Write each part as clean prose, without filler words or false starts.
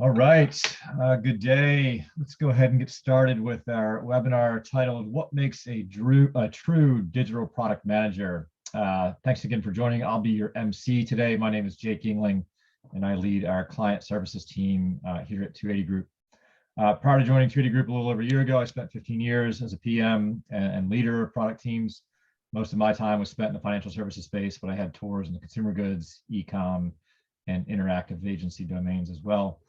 All right, good day. Let's go ahead and get started with our webinar titled, What Makes a True Digital Product Manager? Thanks again for joining. I'll be your MC today. My name is Jake Yingling, and I lead our client services team here at 280 Group. Prior to joining 280 Group a little over a year ago, I spent 15 years as a PM and leader of product teams. Most of my time was spent in the financial services space, but I had tours in the consumer goods, e-com, and interactive agency domains as well.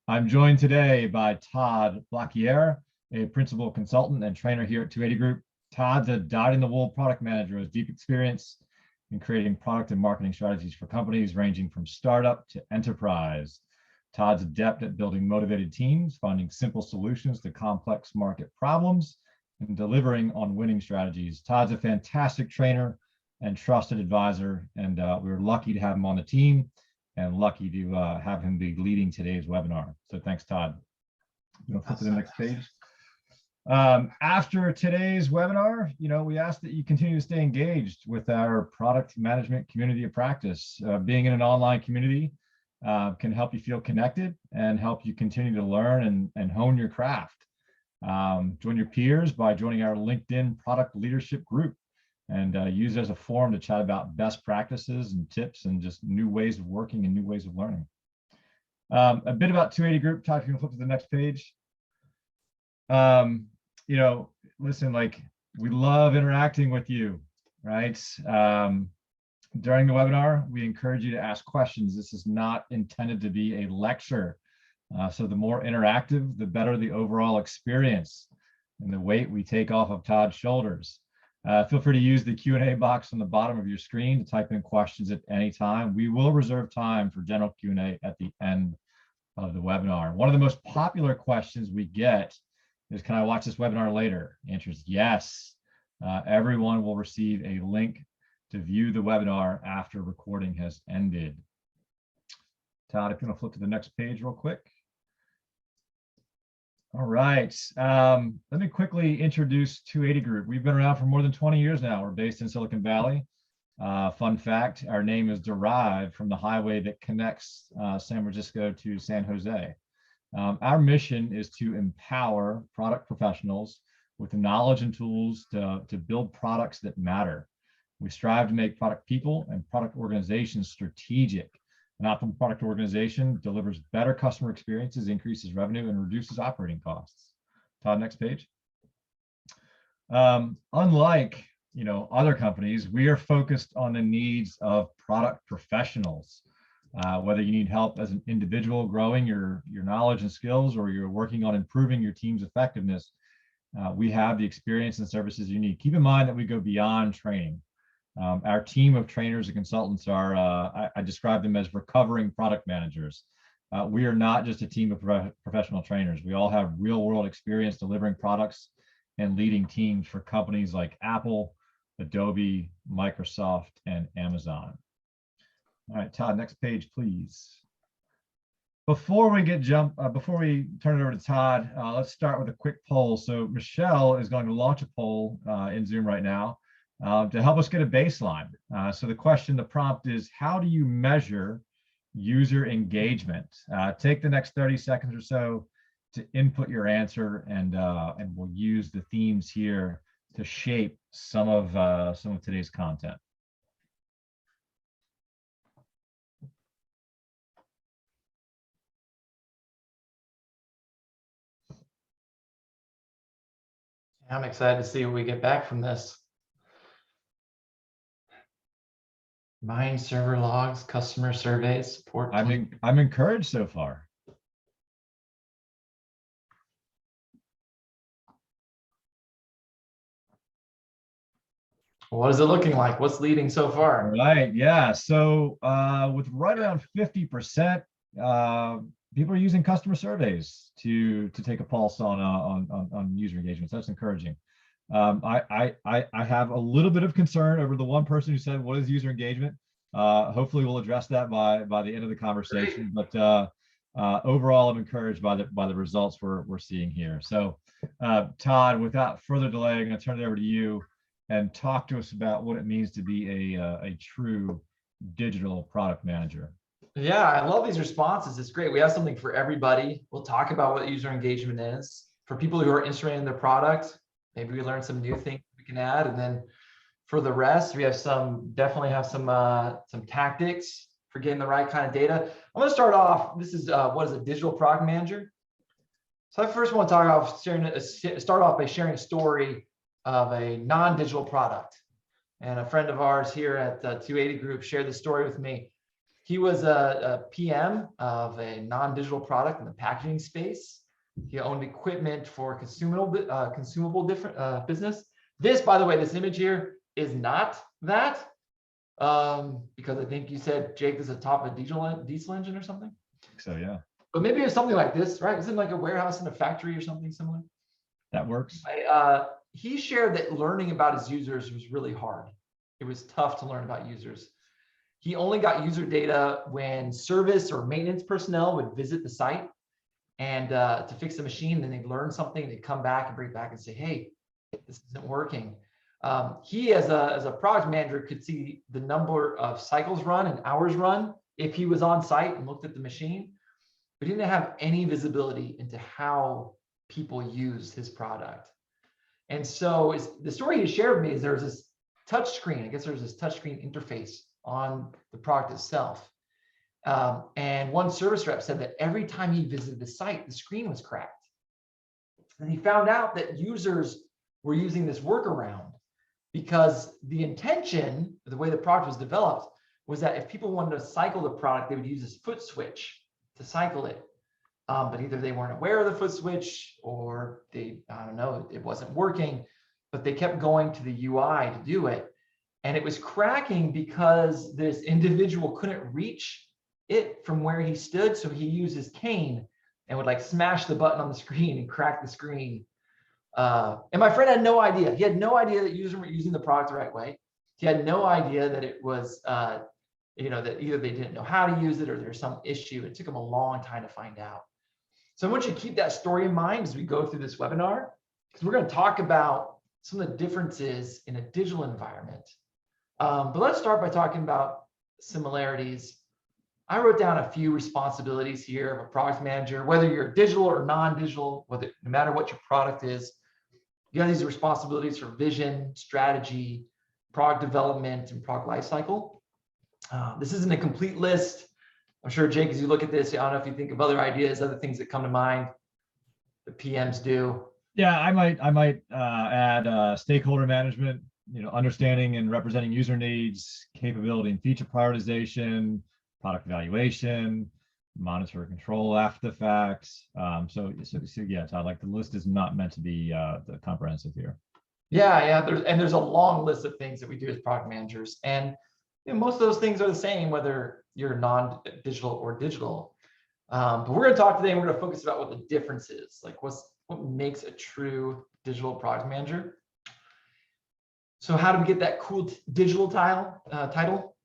I'm joined today by Todd Blaquiere, a principal consultant and trainer here at 280 Group. Todd's a dyed-in-the-wool product manager with deep experience in creating product and marketing strategies for companies ranging from startup to enterprise. Todd's adept at building motivated teams, finding simple solutions to complex market problems, and delivering on winning strategies. Todd's a fantastic trainer and trusted advisor, and we were lucky to have him on the team and lucky to have him be leading today's webinar. So thanks, Todd. You know, flip to the next page. After today's webinar, we ask that you continue to stay engaged with our product management community of practice. Being in an online community can help you feel connected and help you continue to learn and hone your craft. Join your peers by joining our LinkedIn product leadership group and use it as a forum to chat about best practices and tips and just new ways of working and new ways of learning. A bit about 280 Group. Todd, if you can flip to the next page. Listen, we love interacting with you, right? During the webinar, we encourage you to ask questions. This is not intended to be a lecture. So the more interactive, the better the overall experience and the weight we take off of Todd's shoulders. Feel free to use the Q&A box on the bottom of your screen to type in questions at any time. We will reserve time for general Q&A at the end of the webinar. One of the most popular questions we get is, can I watch this webinar later? The answer is yes. Everyone will receive a link to view the webinar after recording has ended. Todd, if you want to flip to the next page real quick. All right, let me quickly introduce 280 Group. We've been around for more than 20 years now. We're based in Silicon Valley. Fun fact, our name is derived from the highway that connects San Francisco to San Jose. Our mission is to empower product professionals with the knowledge and tools to build products that matter. We strive to make product people and product organizations strategic. An optimal product organization delivers better customer experiences, increases revenue, and reduces operating costs. Todd, next page. Unlike other companies, we are focused on the needs of product professionals. Whether you need help as an individual growing your knowledge and skills, or you're working on improving your team's effectiveness, we have the experience and services you need. Keep in mind that we go beyond training. Our team of trainers and consultants are, I describe them as recovering product managers. We are not just a team of professional trainers. We all have real world experience delivering products and leading teams for companies like Apple, Adobe, Microsoft, and Amazon. All right, Todd, next page, please. Before we turn it over to Todd, let's start with a quick poll. So Michelle is going to launch a poll in Zoom right now. To help us get a baseline. So the prompt is, how do you measure user engagement? Take the next 30 seconds or so to input your answer, and we'll use the themes here to shape some of today's content. I'm excited to see what we get back from this. Mine server logs, customer surveys, support. I'm encouraged so far. What is it looking like? What's leading so far? Right, yeah. So with right around 50%, people are using customer surveys to take a pulse on user engagement. So that's encouraging. I have a little bit of concern over the one person who said, what is user engagement? Hopefully we'll address that by the end of the conversation, but overall I'm encouraged by the results we're seeing here. So Todd, without further delay, I'm going to turn it over to you and talk to us about what it means to be a true digital product manager. Yeah, I love these responses. It's great. We have something for everybody. We'll talk about what user engagement is. For people who are instrumenting their product, maybe we learn some new things we can add. And then for the rest, we have definitely have some tactics for getting the right kind of data. I'm going to start off. This is what is a digital product manager? So I first want to start off by sharing a story of a non-digital product. And a friend of ours here at the 280 Group shared the story with me. He was a PM of a non-digital product in the packaging space. He owned equipment for consumable different business. This, by the way, this image here is not that, because I think you said, Jake, this is atop a diesel engine or something. So yeah. But maybe it's something like this, right? Isn't it like a warehouse in a factory or something similar? That works. He shared that learning about his users was really hard. It was tough to learn about users. He only got user data when service or maintenance personnel would visit the site and to fix the machine. Then they'd learn something. They'd come back and bring it back and say, "Hey, this isn't working." He, as a product manager, could see the number of cycles run and hours run if he was on site and looked at the machine, but he didn't have any visibility into how people use his product. And so the story he shared with me is there's this touch screen. I guess there's this touch screen interface on the product itself. And one service rep said that every time he visited the site, the screen was cracked. And he found out that users were using this workaround because the intention, the way the product was developed, was that if people wanted to cycle the product, they would use this foot switch to cycle it. But either they weren't aware of the foot switch or I don't know, it wasn't working, but they kept going to the UI to do it. And it was cracking because this individual couldn't reach it from where he stood. So he used his cane and would like smash the button on the screen and crack the screen. And my friend had no idea. He had no idea that users were using the product the right way. He had no idea that it was, that either they didn't know how to use it or there's some issue. It took him a long time to find out. So I want you to keep that story in mind as we go through this webinar, because we're going to talk about some of the differences in a digital environment. But let's start by talking about similarities. I wrote down a few responsibilities here of a product manager, whether you're digital or non-digital, no matter what your product is. You have these responsibilities for vision, strategy, product development, and product lifecycle. This isn't a complete list. I'm sure, Jake, as you look at this, I don't know if you think of other ideas, other things that come to mind the PMs do. Yeah, I might add stakeholder management, understanding and representing user needs, capability and feature prioritization, product evaluation, monitor and control after the fact. So yeah, Todd, like the list is not meant to be the comprehensive here. Yeah. There's a long list of things that we do as product managers, and most of those things are the same whether you're non-digital or digital. But we're going to talk today, and we're going to focus about what the difference is, like what makes a true digital product manager. So how do we get that cool digital title?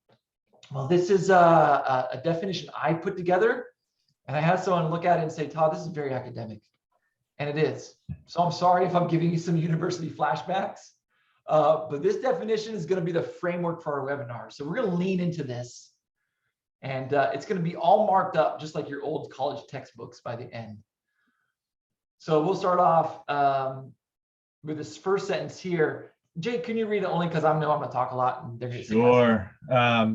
Well, this is a definition I put together, and I had someone look at it and say, Todd, this is very academic. And it is. So I'm sorry if I'm giving you some university flashbacks, but this definition is going to be the framework for our webinar. So we're going to lean into this, and it's going to be all marked up just like your old college textbooks by the end. So we'll start off with this first sentence here. Jake, can you read it only because I know I'm going to talk a lot and they're going to Sure.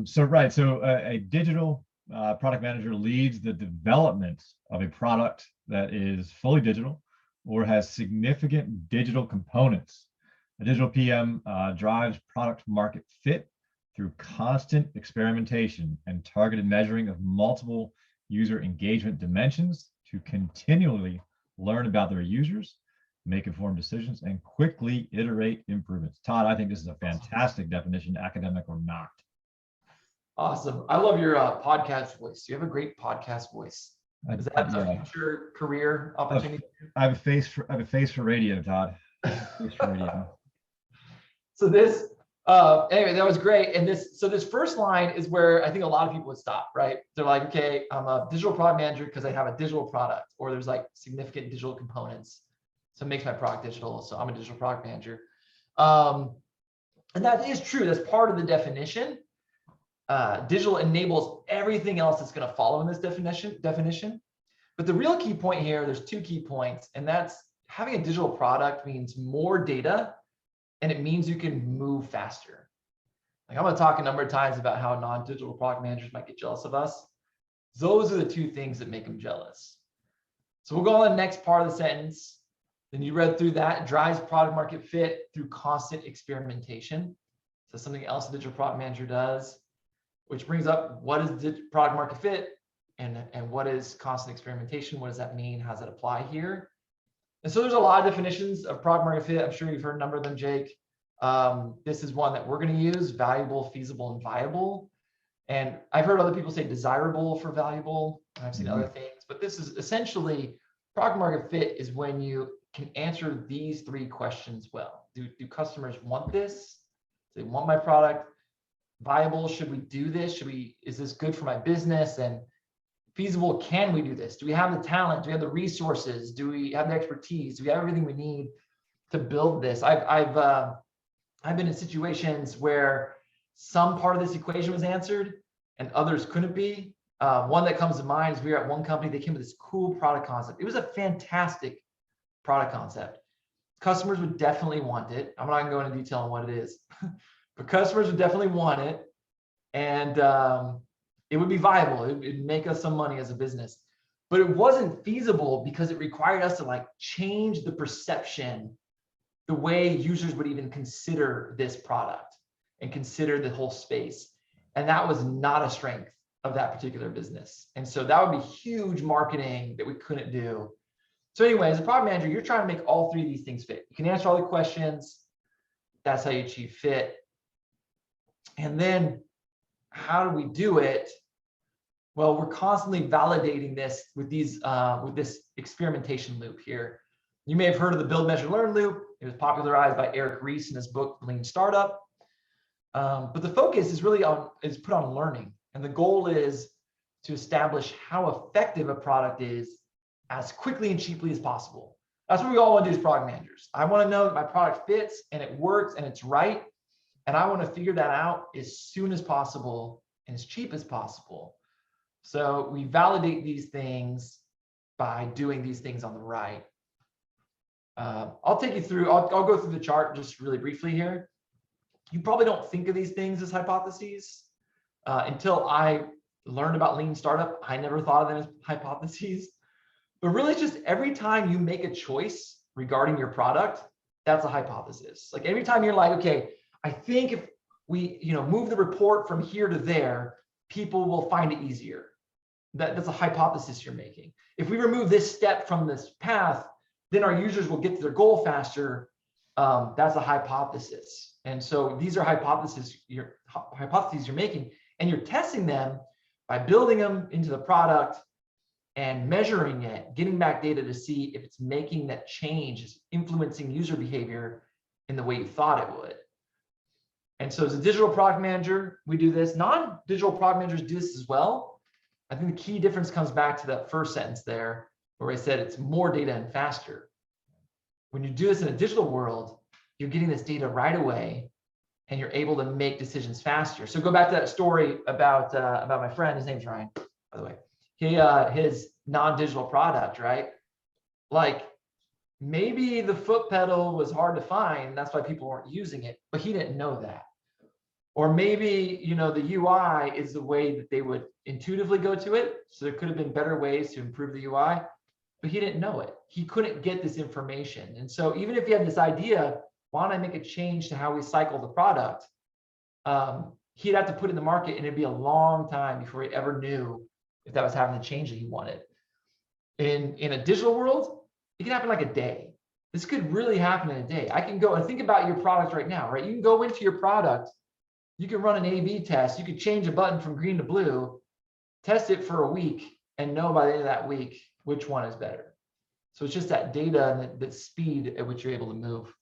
So a digital product manager leads the development of a product that is fully digital or has significant digital components. A digital PM drives product market fit through constant experimentation and targeted measuring of multiple user engagement dimensions to continually learn about their users, make informed decisions, and quickly iterate improvements. Todd, I think this is a fantastic definition, academic or not. Awesome. I love your podcast voice. You have a great podcast voice. Is that a future career opportunity? I have a face for radio, Todd. Face for radio. So this, anyway, that was great. And this first line is where I think a lot of people would stop, right? They're like, okay, I'm a digital product manager because I have a digital product, or there's like significant digital components. So it makes my product digital. So I'm a digital product manager. And that is true. That's part of the definition. Digital enables everything else that's going to follow in this definition. But the real key point here, there's two key points, and that's having a digital product means more data, and it means you can move faster. Like, I'm going to talk a number of times about how non-digital product managers might get jealous of us. Those are the two things that make them jealous. So we'll go on to the next part of the sentence. Then you read through that, drives product market fit through constant experimentation. So something else a digital product manager does, which brings up, what is product market fit and what is constant experimentation? What does that mean? How does that apply here? And so there's a lot of definitions of product market fit. I'm sure you've heard a number of them, Jake. This is one that we're going to use: valuable, feasible, and viable. And I've heard other people say desirable for valuable, and I've seen other things, but this is essentially product market fit is when you can answer these three questions well. Do customers want this? Do they want my product? Viable, should we do this? Is this good for my business? And feasible, can we do this? Do we have the talent? Do we have the resources? Do we have the expertise? Do we have everything we need to build this? I've been in situations where some part of this equation was answered and others couldn't be. One that comes to mind is we were at one company, they came with this cool product concept. It was a fantastic product concept. Customers would definitely want it. I'm not gonna go into detail on what it is, but customers would definitely want it. And it would be viable. It'd make us some money as a business, but it wasn't feasible because it required us to like change the perception, the way users would even consider this product and consider the whole space. And that was not a strength of that particular business. And so that would be huge marketing that we couldn't do. So anyway, as a product manager, you're trying to make all three of these things fit. You can answer all the questions. That's how you achieve fit. And then how do we do it? Well, we're constantly validating this with these with this experimentation loop here. You may have heard of the build, measure, learn loop. It was popularized by Eric Ries in his book, Lean Startup. But the focus is really put on learning. And the goal is to establish how effective a product is as quickly and cheaply as possible. That's what we all want to do as product managers. I want to know that my product fits and it works and it's right. And I want to figure that out as soon as possible and as cheap as possible. So we validate these things by doing these things on the right. I'll take you through, I'll go through the chart just really briefly here. You probably don't think of these things as hypotheses. Until I learned about Lean Startup, I never thought of them as hypotheses. But really, it's just every time you make a choice regarding your product, that's a hypothesis. Like every time you're like, okay, I think if we move the report from here to there, people will find it easier. That's a hypothesis you're making. If we remove this step from this path, then our users will get to their goal faster. That's a hypothesis. And so these are hypotheses you're making, and you're testing them by building them into the product and measuring it, getting back data to see if it's making that change, is influencing user behavior in the way you thought it would. And so as a digital product manager, we do this. Non-digital product managers do this as well. I think the key difference comes back to that first sentence there, where I said it's more data and faster. When you do this in a digital world, you're getting this data right away and you're able to make decisions faster. So go back to that story about my friend, his name's Ryan, by the way. His non-digital product, right? Like maybe the foot pedal was hard to find, that's why people weren't using it, but he didn't know that. Or maybe, the UI is the way that they would intuitively go to it. So there could have been better ways to improve the UI, but he didn't know it. He couldn't get this information. And so even if he had this idea, why don't I make a change to how we cycle the product? He'd have to put it in the market and it'd be a long time before he ever knew if that was having the change that he wanted. In a digital world, it can happen like a day. This could really happen in a day. I can go and think about your product right now, right? You can go into your product, you can run an A/B test, you could change a button from green to blue, test it for a week, and know by the end of that week which one is better. So it's just that data and that speed at which you're able to move.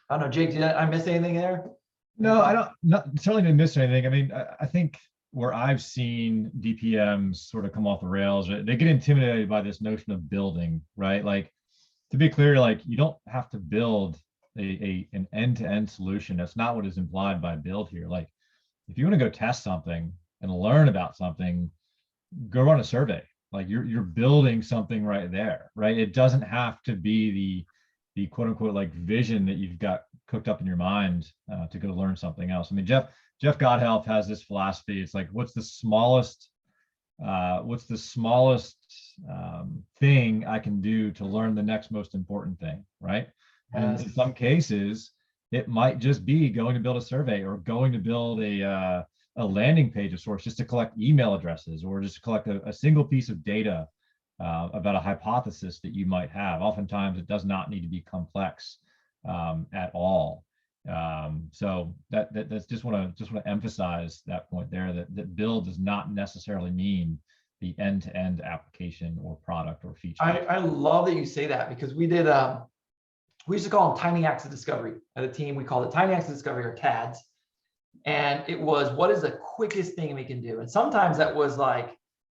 I don't know, Jake, did I miss anything there? No, I don't. Certainly didn't miss anything. I mean, I think where I've seen DPMs sort of come off the rails, they get intimidated by this notion of building, right? Like, to be clear, like you don't have to build an end-to-end solution. That's not what is implied by build here. Like if you want to go test something and learn about something, go run a survey. Like you're building something right there, right? It doesn't have to be the quote unquote like vision that you've got cooked up in your mind to go learn something else. I mean, Jeff Godhelp has this philosophy. It's like, what's the smallest thing I can do to learn the next most important thing, right? And in some cases, it might just be going to build a survey or going to build a landing page of sorts just to collect email addresses or just to collect a single piece of data about a hypothesis that you might have. Oftentimes, it does not need to be complex at all. So that's just want to emphasize that point there, that build does not necessarily mean the end-to-end application or product or feature. I love that you say that, because we did we used to call them tiny acts of discovery at a team. We called it tiny acts of discovery, or TADS. And it was, what is the quickest thing we can do? And sometimes that was like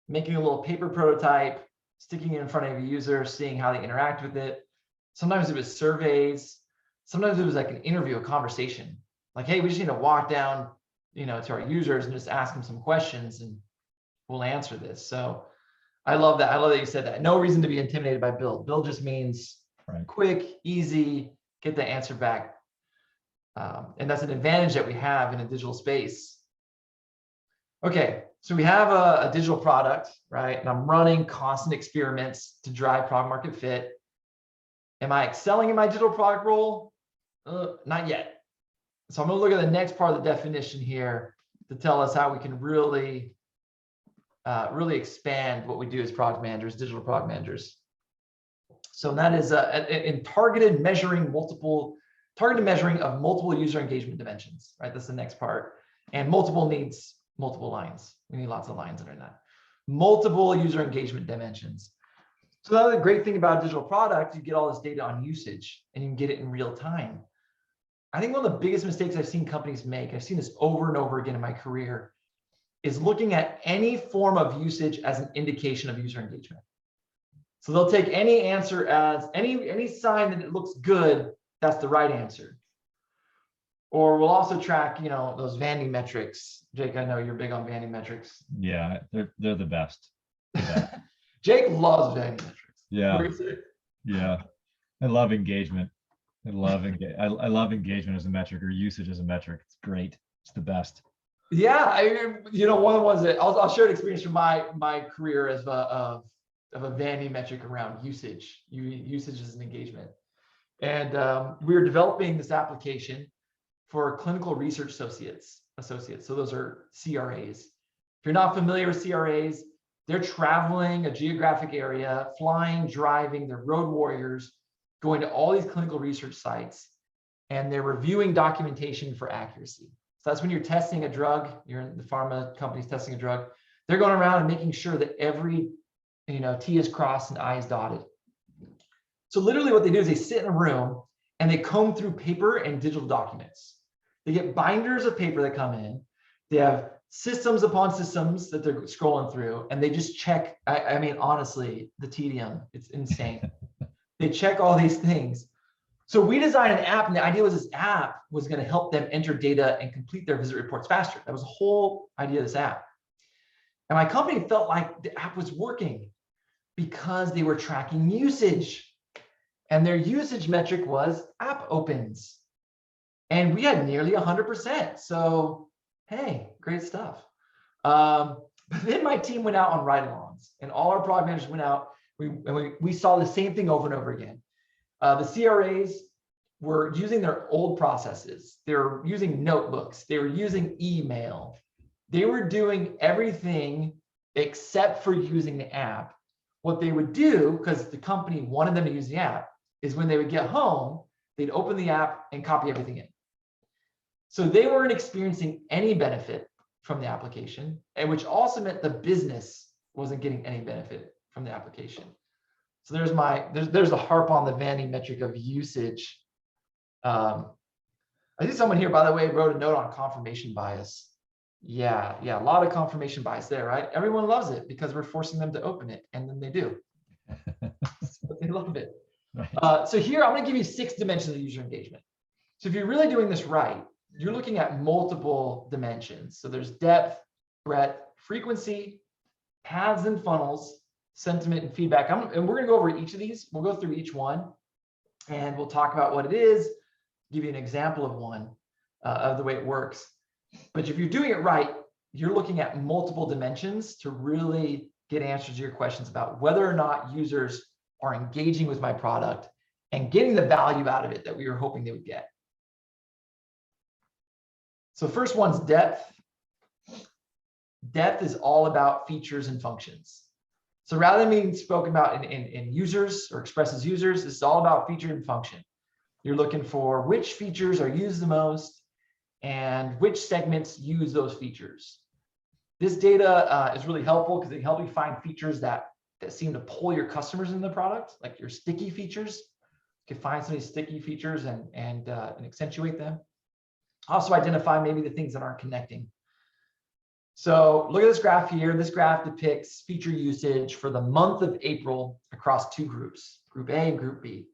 making a little paper prototype, sticking it in front of a user, seeing how they interact with it. Sometimes it was surveys. Sometimes it was like an interview, a conversation. Like, hey, we just need to walk down, to our users and just ask them some questions and we'll answer this. So I love that. I love that you said that. No reason to be intimidated by build. Build just means quick, easy, get the answer back. And that's an advantage that we have in a digital space. Okay, so we have a digital product, right? And I'm running constant experiments to drive product market fit. Am I excelling in my digital product role? Not yet. So I'm going to look at the next part of the definition here to tell us how we can really expand what we do as product managers, digital product managers. So that is in targeted measuring of multiple user engagement dimensions, right? That's the next part. And multiple needs multiple lines. We need lots of lines under that. Multiple user engagement dimensions. So that's the great thing about a digital product, you get all this data on usage and you can get it in real time. I think one of the biggest mistakes I've seen companies make, I've seen this over and over again in my career, is looking at any form of usage as an indication of user engagement. So they'll take any answer as any sign that it looks good, that's the right answer. Or we'll also track, those vanity metrics. Jake, I know you're big on vanity metrics. Yeah, they're the best. Jake loves vanity metrics. Yeah. Yeah. I love engagement. I love engagement as a metric, or usage as a metric. It's great. It's the best. Yeah, one of the ones that I'll share an experience from my career as of a vanity metric around usage. Usage as an engagement. And we were developing this application for clinical research associates. So those are CRAs. If you're not familiar with CRAs, they're traveling a geographic area, flying, driving, they're road warriors, going to all these clinical research sites, and they're reviewing documentation for accuracy. So that's when you're testing a drug, you're in the pharma company's testing a drug, they're going around and making sure that every T is crossed and I is dotted. So literally what they do is they sit in a room and they comb through paper and digital documents. They get binders of paper that come in. They have systems upon systems that they're scrolling through, and they just check. I mean, honestly, the tedium, it's insane. They check all these things. So we designed an app, and the idea was this app was going to help them enter data and complete their visit reports faster. That was the whole idea of this app. And my company felt like the app was working because they were tracking usage. And their usage metric was app opens. And we had nearly 100%. So, hey, great stuff. But then my team went out on ride-alongs, and all our product managers went out. We saw the same thing over and over again. The CRAs were using their old processes. They were using notebooks. They were using email. They were doing everything except for using the app. What they would do, because the company wanted them to use the app, is when they would get home, they'd open the app and copy everything in. So they weren't experiencing any benefit from the application, and which also meant the business wasn't getting any benefit from the application. So there's the harp on the vanity metric of usage. I think someone here, by the way, wrote a note on confirmation bias. Yeah, a lot of confirmation bias there, right? Everyone loves it because we're forcing them to open it, and then they do. So they love it. Right. So here, I'm going to give you 6 dimensions of user engagement. So if you're really doing this right, you're looking at multiple dimensions. So there's depth, breadth, frequency, paths and funnels, sentiment and feedback. And we're gonna go over each of these. We'll go through each one and we'll talk about what it is, give you an example of one of the way it works. But if you're doing it right, you're looking at multiple dimensions to really get answers to your questions about whether or not users are engaging with my product and getting the value out of it that we were hoping they would get. So first one's depth. Depth is all about features and functions. So rather than being spoken about in users or expressed as users, this is all about feature and function. You're looking for which features are used the most and which segments use those features. This data is really helpful because it can help you find features that seem to pull your customers into the product, like your sticky features. You can find some of these sticky features and accentuate them. Also identify maybe the things that aren't connecting. So look at this graph here. This graph depicts feature usage for the month of April across two groups, Group A and Group B.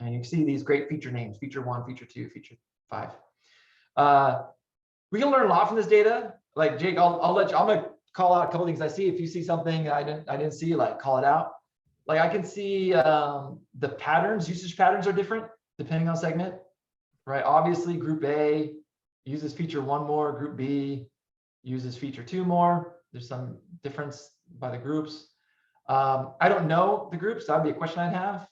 And you can see these great feature names, feature 1, feature 2, feature 5. We can learn a lot from this data. Like Jake, I'm gonna call out a couple things I see. If you see something I didn't see, like call it out. Like I can see the patterns, usage patterns are different depending on segment, right? Obviously Group A uses feature 1 more, Group B uses feature 2 more. There's some difference by the groups. I don't know the groups. That'd be a question I'd have.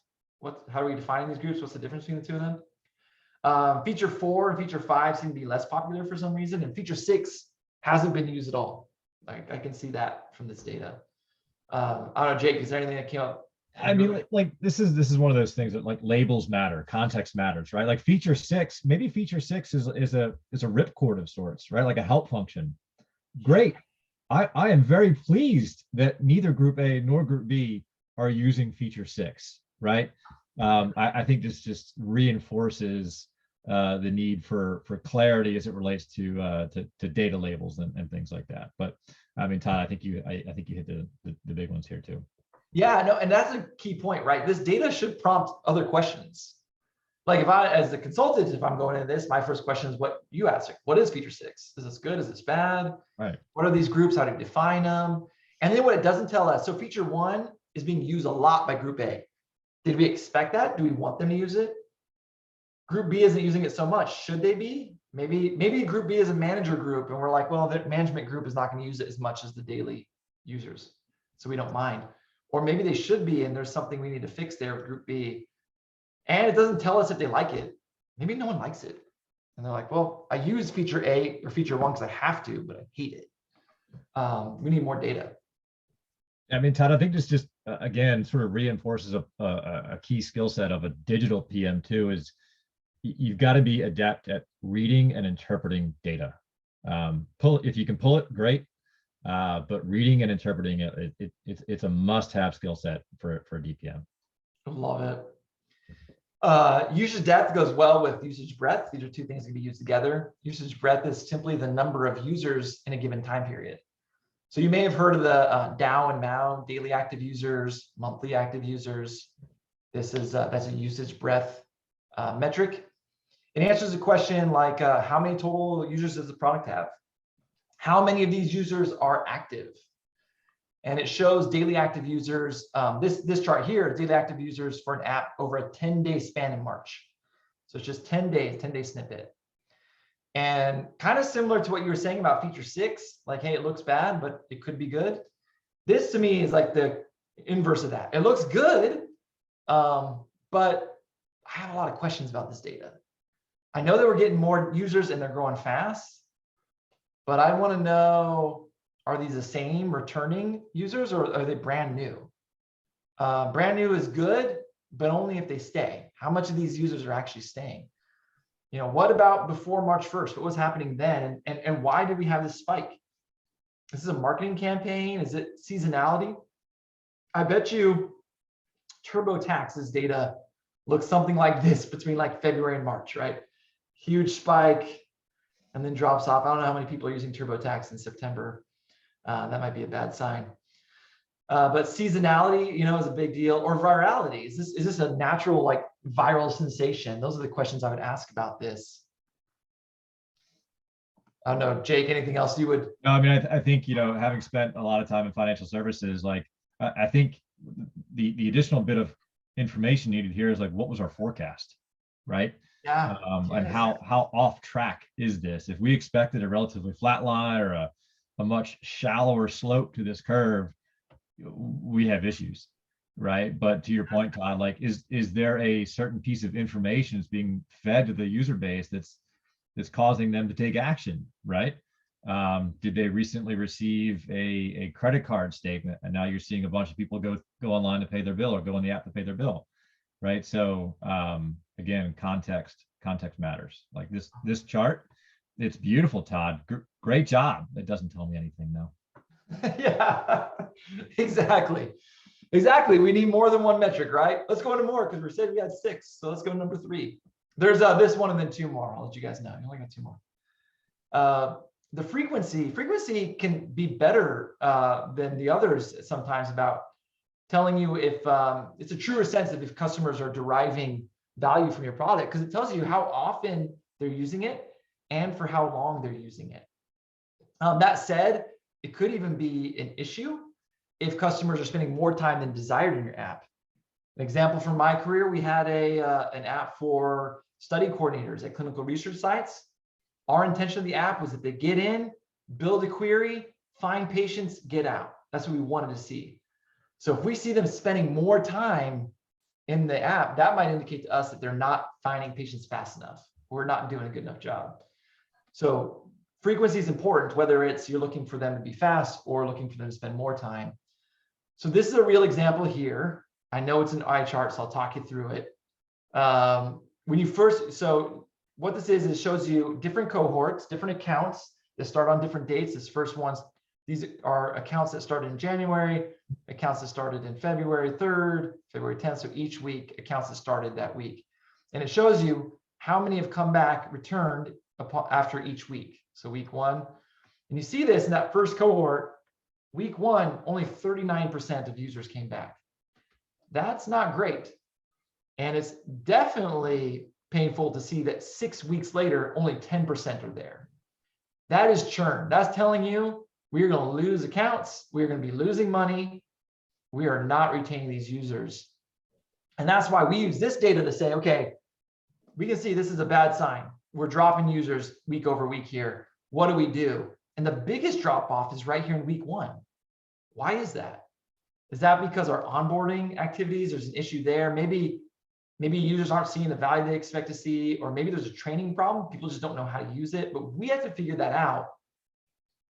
How do we define these groups? What's the difference between the two of them? Feature 4 and feature 5 seem to be less popular for some reason, and feature 6 hasn't been used at all. Like I can see that from this data. I don't know, Jake, is there anything that came up? I mean, like this is one of those things that like labels matter, context matters, right? Like feature 6, maybe feature 6 is a ripcord of sorts, right? Like a help function. Great. I am very pleased that neither Group A nor Group B are using feature 6, right? I think this just reinforces the need for clarity as it relates to data labels and things like that. But I mean, Todd, I think you hit the big ones here too. Yeah, no, and that's a key point, right? This data should prompt other questions. Like if I, as a consultant, if I'm going into this, my first question is what you asked. Like, what is feature 6? Is this good? Is this bad? Right. What are these groups? How do you define them? And then what it doesn't tell us. So feature 1 is being used a lot by Group A. Did we expect that? Do we want them to use it? Group B isn't using it so much. Should they be? Maybe Group B is a manager group, and we're like, well, the management group is not going to use it as much as the daily users, so we don't mind. Or maybe they should be, and there's something we need to fix there with Group B. And it doesn't tell us if they like it. Maybe no one likes it. And they're like, well, I use feature A or feature 1 because I have to, but I hate it. We need more data. I mean, Todd, I think this just, again, sort of reinforces a key skill set of a digital PM too, is you've got to be adept at reading and interpreting data. If you can pull it, great. But reading and interpreting it's a must-have skill set for DPM. Love it. Usage depth goes well with usage breadth. These are two things that can be used together. Usage breadth is simply the number of users in a given time period. So you may have heard of the DAO and MAU, daily active users, monthly active users. That's a usage breadth metric. It answers a question like how many total users does the product have? How many of these users are active? And it shows daily active users. This chart here is daily active users for an app over a 10-day span in March. So it's just 10 days, 10-day snippet. And kind of similar to what you were saying about feature 6, like, hey, it looks bad, but it could be good. This to me is like the inverse of that. It looks good, but I have a lot of questions about this data. I know that we're getting more users and they're growing fast, but I want to know, are these the same returning users or are they brand new? Brand new is good, but only if they stay. How much of these users are actually staying? You know, what about before March 1st? What was happening then? And why did we have this spike? This is a marketing campaign. Is it seasonality? I bet you TurboTax's data looks something like this between like February and March, right? Huge spike and then drops off. I don't know how many people are using TurboTax in September. That might be a bad sign. But seasonality, you know, is a big deal. Or virality. Is this a natural like viral sensation? Those are the questions I would ask about this. I don't know, Jake, anything else you would? No, I mean, I think, having spent a lot of time in financial services, like I think the additional bit of information needed here is like, what was our forecast, right? Yeah. And Yes. how off track is this? If we expected a relatively flat line or a much shallower slope to this curve, we have issues, right? But to your point, Todd, like, is there a certain piece of information that's being fed to the user base that's causing them to take action, right? Did they recently receive a credit card statement, and now you're seeing a bunch of people go online to pay their bill or go in the app to pay their bill, right? So again, context matters. Like this chart, it's beautiful, Todd. Great job. It doesn't tell me anything though. Yeah, exactly. Exactly. We need more than one metric, right? Let's go into more because we said we had 6. So let's go to number 3. There's this one and then 2 more. I'll let you guys know. You only got 2 more. The frequency can be better than the others sometimes about telling you if it's a truer sense of if customers are deriving value from your product, because it tells you how often they're using it and for how long they're using it. That said, it could even be an issue if customers are spending more time than desired in your app. An example from my career, we had an app for study coordinators at clinical research sites. Our intention of the app was that they get in, build a query, find patients, get out. That's what we wanted to see. So if we see them spending more time in the app, that might indicate to us that they're not finding patients fast enough. We're not doing a good enough job. So frequency is important, whether it's you're looking for them to be fast or looking for them to spend more time. So this is a real example here. I know it's an eye chart, so I'll talk you through it. So what this is, it shows you different cohorts, different accounts that start on different dates. This first one's, these are accounts that started in January, accounts that started in February 3rd, February 10th. So each week, accounts that started that week. And it shows you how many have come back, returned after each week. So week 1, and you see this in that first cohort, week 1, only 39% of users came back. That's not great. And it's definitely painful to see that 6 weeks later, only 10% are there. That is churn. That's telling you we're going to lose accounts. We're going to be losing money. We are not retaining these users. And that's why we use this data to say, okay, we can see this is a bad sign. We're dropping users week over week here. What do we do? And the biggest drop off is right here in week 1. Why is that? Is that because our onboarding activities, there's an issue there? Maybe users aren't seeing the value they expect to see, or maybe there's a training problem. People just don't know how to use it, but we have to figure that out.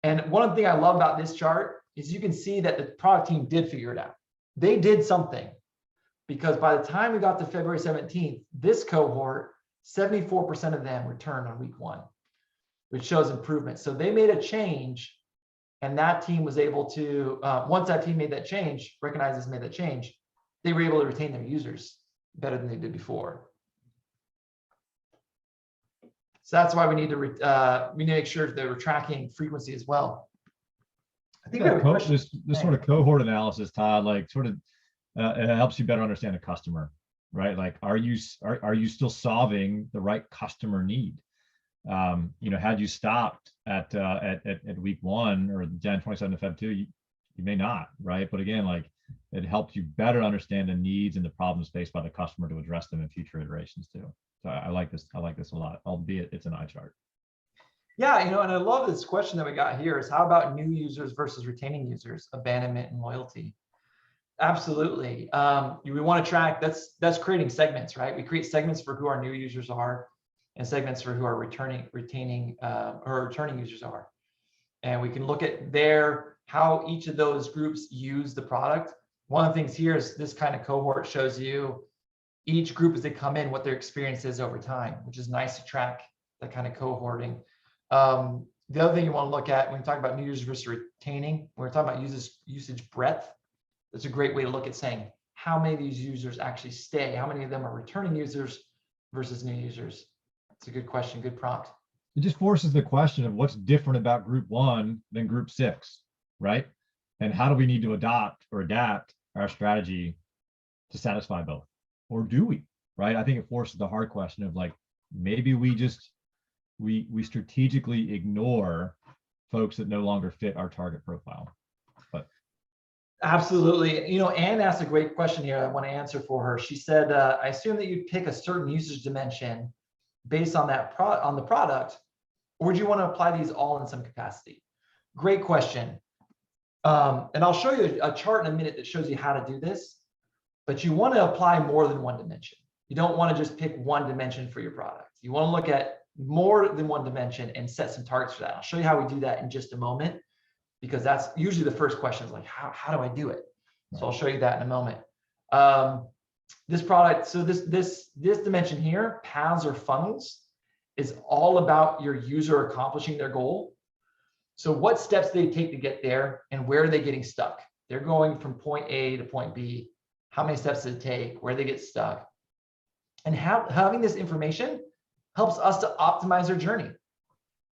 And one thing I love about this chart is you can see that the product team did figure it out. They did something, because by the time we got to February 17th, this cohort, 74% of them returned on week 1, which shows improvement. So they made a change, and that team was able to, once that team made that change, recognizes made that change, they were able to retain their users better than they did before. So that's why we need to make sure that we're tracking frequency as well. I think this sort of cohort analysis, Todd, like sort of it helps you better understand the customer, right? Like, are you still solving the right customer need? Had you stopped at week 1 or Jan 27 to Feb 2, you may not, right? But again, like, it helps you better understand the needs and the problems faced by the customer to address them in future iterations too. So I like this a lot, albeit it's an eye chart. Yeah, and I love this question that we got here is, how about new users versus retaining users, abandonment and loyalty? Absolutely. We want to track, that's creating segments, right? We create segments for who our new users are and segments for who our returning users are. And we can look at how each of those groups use the product. One of the things here is this kind of cohort shows you each group as they come in, what their experience is over time, which is nice to track that kind of cohorting. The other thing you want to look at when we talk about new users versus retaining, when we're talking about usage breadth, that's a great way to look at saying how many of these users actually stay, how many of them are returning users versus new users. It's a good question, good prompt. It just forces the question of what's different about group 1 than group 6, right? And how do we need to adopt or adapt our strategy to satisfy both? Or do we, right? I think it forces the hard question of like, maybe we just we strategically ignore folks that no longer fit our target profile. But Absolutely. You know, Anne asked a great question here I want to answer for her. She said, I assume that you'd pick a certain usage dimension based on that on the product, or would you want to apply these all in some capacity? Great question. And I'll show you a chart in a minute that shows you how to do this, but you want to apply more than one dimension. You don't want to just pick one dimension for your product. You want to look at more than one dimension and set some targets for that. I'll show you how we do that in just a moment, because that's usually the first question is like, how do I do it? So I'll show you that in a moment. This product, so this dimension here, paths or funnels, is all about your user accomplishing their goal. So what steps they take to get there and where are they getting stuck? They're going from point A to point B. How many steps does it take? Where they get stuck? And having this information helps us to optimize their journey.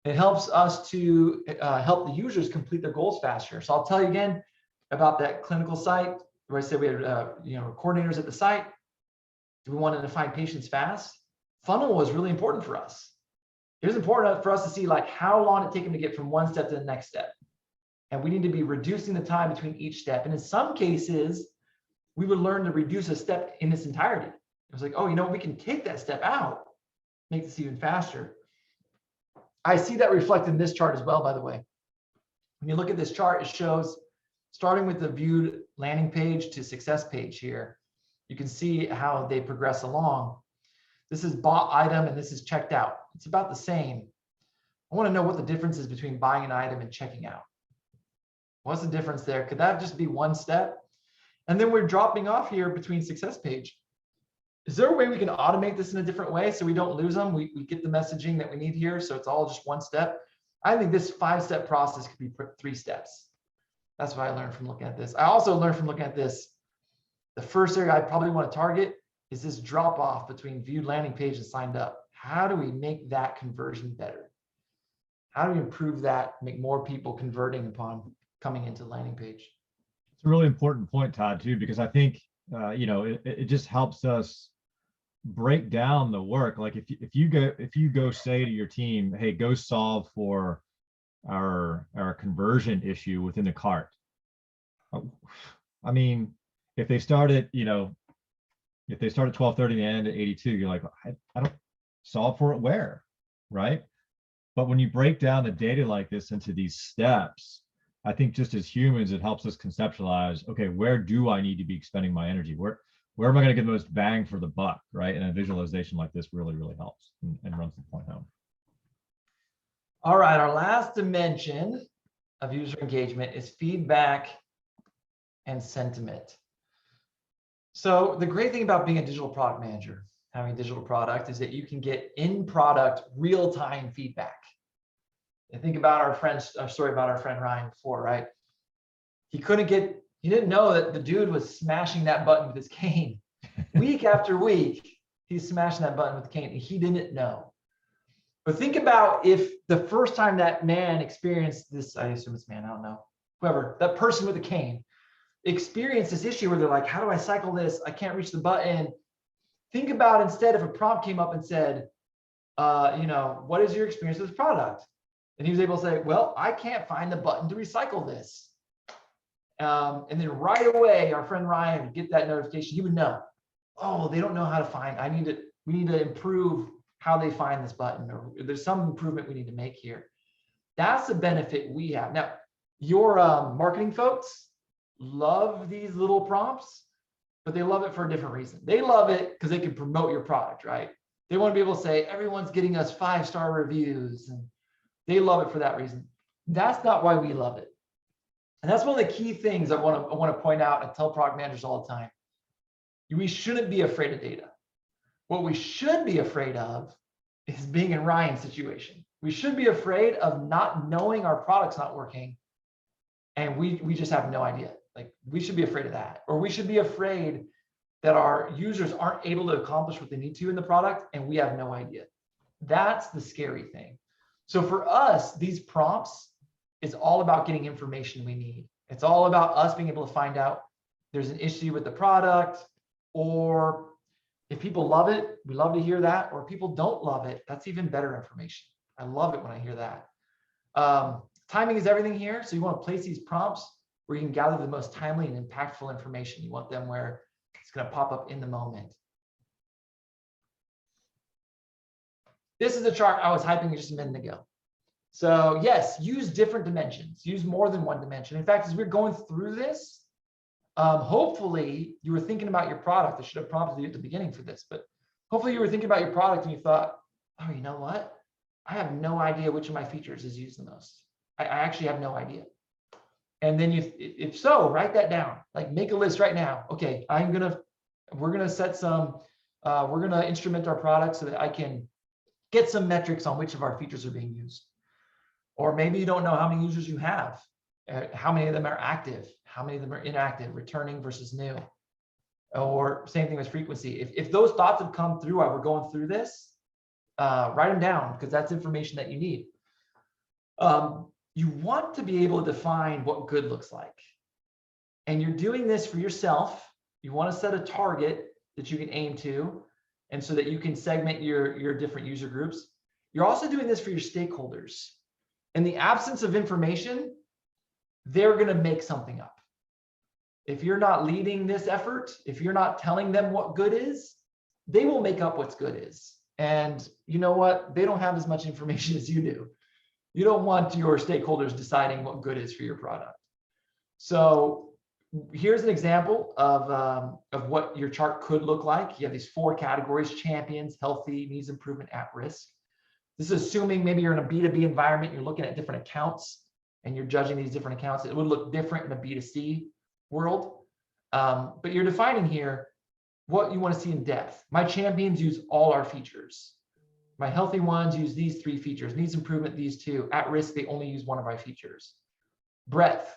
It helps us to help the users complete their goals faster. So I'll tell you again about that clinical site where I said we had coordinators at the site. We wanted to find patients fast. Funnel was really important for us. It was important for us to see like how long it take them to get from one step to the next step. And we need to be reducing the time between each step. And in some cases, we would learn to reduce a step in its entirety. It was like, oh, we can take that step out, make this even faster. I see that reflected in this chart as well, by the way. When you look at this chart, it shows starting with the viewed landing page to success page here. You can see how they progress along. This is bought item and this is checked out. It's about the same. I want to know what the difference is between buying an item and checking out. What's the difference there? Could that just be one step? And then we're dropping off here between success page. Is there a way we can automate this in a different way so we don't lose them? We get the messaging that we need here, so it's all just one step. I think this 5-step process could be 3 steps. That's what I learned from looking at this. I also learned from looking at this, the first area I probably want to target is this drop off between viewed landing page and signed up. How do we make that conversion better? How do we improve that, make more people converting upon coming into the landing page? It's a really important point, Todd, too, because I think it just helps us break down the work. Like if you go say to your team, hey, go solve for our conversion issue within the cart. I mean, if they start at 12:30 and end at 82, you're like, I don't solve for it where, right? But when you break down the data like this into these steps, I think just as humans, it helps us conceptualize, okay, where do I need to be expending my energy? Where am I going to get the most bang for the buck, right? And a visualization like this really, really helps and runs the point home. All right, our last dimension of user engagement is feedback and sentiment. So the great thing about being a digital product manager, having a digital product, is that you can get in-product real-time feedback. And think about our story about our friend Ryan before, right? He didn't know that the dude was smashing that button with his cane. Week after week, he's smashing that button with the cane and he didn't know. But think about if the first time that man experienced this, I assume it's man, I don't know, whoever, that person with the cane experienced this issue where they're like, how do I cycle this? I can't reach the button. Think about instead if a prompt came up and said, what is your experience with this product? And he was able to say, well, I can't find the button to recycle this. And then right away, our friend Ryan would get that notification. He would know, oh, they don't know how to find. We need to improve how they find this button, or there's some improvement we need to make here. That's the benefit we have. Now, your marketing folks love these little prompts, but they love it for a different reason. They love it because they can promote your product, right? They want to be able to say, everyone's getting us 5-star reviews, and they love it for that reason. That's not why we love it. And that's one of the key things I want to point out and tell product managers all the time. We shouldn't be afraid of data. What we should be afraid of is being in Ryan's situation. We should be afraid of not knowing our product's not working and we just have no idea. Like, we should be afraid of that. Or we should be afraid that our users aren't able to accomplish what they need to in the product and we have no idea. That's the scary thing. So for us, these prompts is all about getting information we need. It's all about us being able to find out there's an issue with the product, or if people love it, we love to hear that, or if people don't love it, that's even better information. I love it when I hear that. Timing is everything here. So you want to place these prompts where you can gather the most timely and impactful information. You want them where it's going to pop up in the moment. This is the chart I was hyping just a minute ago. So yes, use different dimensions, use more than one dimension. In fact, as we're going through this, hopefully you were thinking about your product. I should have prompted you at the beginning for this, but hopefully you were thinking about your product and you thought, oh, you know what? I have no idea which of my features is used the most. I actually have no idea. And then if so, write that down. Like make a list right now. Okay, we're gonna set some, we're gonna instrument our product so that I can get some metrics on which of our features are being used. Or maybe you don't know how many users you have, how many of them are active, how many of them are inactive, returning versus new. Or same thing with frequency. If those thoughts have come through while we're going through this, write them down because that's information that you need. You want to be able to define what good looks like. And you're doing this for yourself. You want to set a target that you can aim to, and so that you can segment your different user groups. You're also doing this for your stakeholders. In the absence of information, they're going to make something up. If you're not leading this effort, if you're not telling them what good is, they will make up what's good is. And you know what? They don't have as much information as you do. You don't want your stakeholders deciding what good is for your product. So here's an example of what your chart could look like. You have these 4 categories: champions, healthy, needs improvement, at risk. This is assuming maybe you're in a B2B environment, you're looking at different accounts and you're judging these different accounts. It would look different in a B2C world. But you're defining here what you want to see in depth. My champions use all our features. My healthy ones use these 3 features. Needs improvement, these 2. At risk, they only use one of our features. Breadth.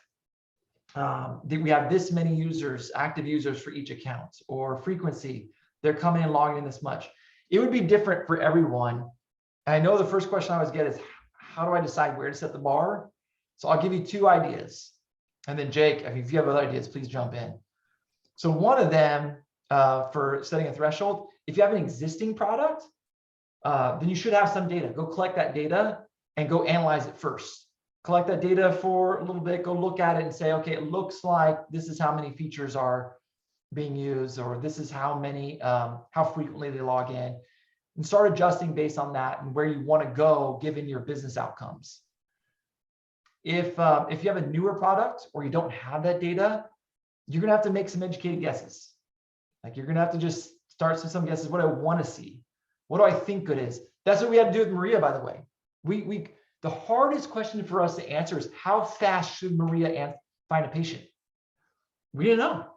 We have this many users, active users for each account. Or frequency, they're coming and logging in this much. It would be different for everyone. I know the first question I always get is, how do I decide where to set the bar? So I'll give you 2 ideas. And then Jake, if you have other ideas, please jump in. So one of them for setting a threshold, if you have an existing product, then you should have some data. Go collect that data and go analyze it first. Collect that data for a little bit, go look at it and say, okay, it looks like this is how many features are being used, or this is how many, how frequently they log in, and start adjusting based on that and where you want to go given your business outcomes. If you have a newer product or you don't have that data, you're gonna have to make some educated guesses. Like you're gonna have to just start with some guesses. What do I want to see? What do I think good is? That's what we had to do with Maria, by the way. The hardest question for us to answer is, how fast should Maria find a patient? We didn't know.